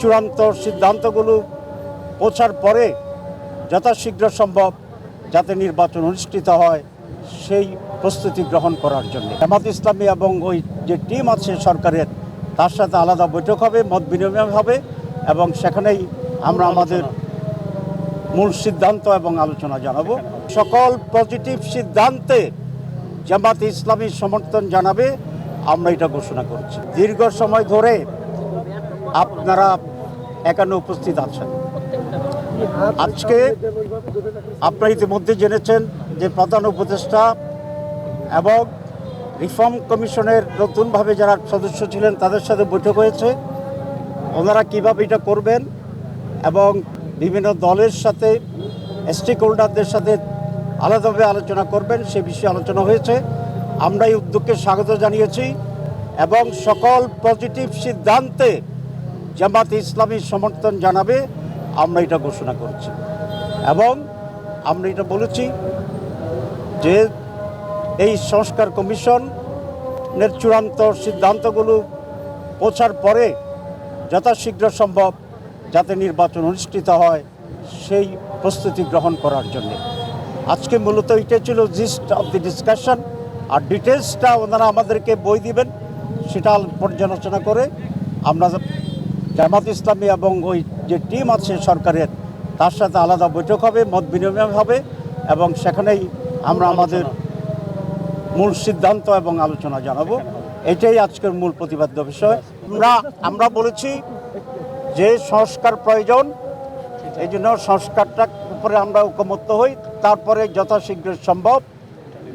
চূড়ান্ত সিদ্ধান্তগুলো পৌঁছার পরে যথাশীঘ্র সম্ভব যাতে নির্বাচন অনুষ্ঠিত হয় সেই প্রস্তুতি গ্রহণ করার জন্য জামাত ইসলামী এবং ওই যে টিম আছে সরকারের তার সাথে আলাদা বৈঠক হবে, মত বিনিময় হবে এবং সেখানেই আমরা আমাদের মূল সিদ্ধান্ত এবং আলোচনা জানাবো। সকল পজিটিভ সিদ্ধান্তে জামাত ইসলামী সমর্থন জানাবে, আমরা এটা ঘোষণা করছি। দীর্ঘ সময় ধরে আপনারা এখানে উপস্থিত আছেন। আজকে আপনারা ইতিমধ্যে জেনেছেন যে প্রধান উপদেষ্টা এবং রিফর্ম কমিশনের নতুনভাবে যারা সদস্য ছিলেন তাদের সাথে বৈঠক হয়েছে। ওনারা কীভাবে এটা করবেন এবং বিভিন্ন দলের সাথে স্টেক হোল্ডারদের সাথে আলাদাভাবে আলোচনা করবেন সে বিষয়ে আলোচনা হয়েছে। আমরা এই উদ্যোগকে স্বাগত জানিয়েছি এবং সকল পজিটিভ সিদ্ধান্তে জামাত ইসলামী সমর্থন জানাবে, আমরা এটা ঘোষণা করছি। এবং আমরা এটা বলেছি যে এই সংস্কার কমিশনের চূড়ান্ত সিদ্ধান্তগুলো পৌঁছার পরে যথাশীঘ্র সম্ভব যাতে নির্বাচন অনুষ্ঠিত হয় সেই প্রস্তুতি গ্রহণ করার জন্য আজকে মূলত এটা ছিল জিস্ট অফ দি ডিসকাশন। আর ডিটেলসটা ওনারা আমাদেরকে বই দিবেন, সেটা পর্যালোচনা করে আমরা জামাত ইসলামী এবং ওই যে টিম আছে সরকারের তার সাথে আলাদা বৈঠক হবে, মত বিনিময় হবে এবং সেখানেই আমরা আমাদের মূল সিদ্ধান্ত এবং আলোচনা জানাবো। এটাই আজকের মূল প্রতিপাদ্য বিষয়। আমরা বলেছি যে সংস্কার প্রয়োজন, এই জন্য সংস্কারটার উপরে আমরা ঐকমত্য হই, তারপরে যথাশীঘ্র সম্ভব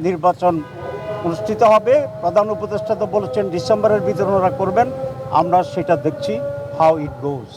নির্বাচন অনুষ্ঠিত হবে। প্রধান উপদেষ্টা তো বলেছেন ডিসেম্বরের ভিতরে ওরা করবেন, আমরা সেটা দেখছি হাউ ইট গোজ।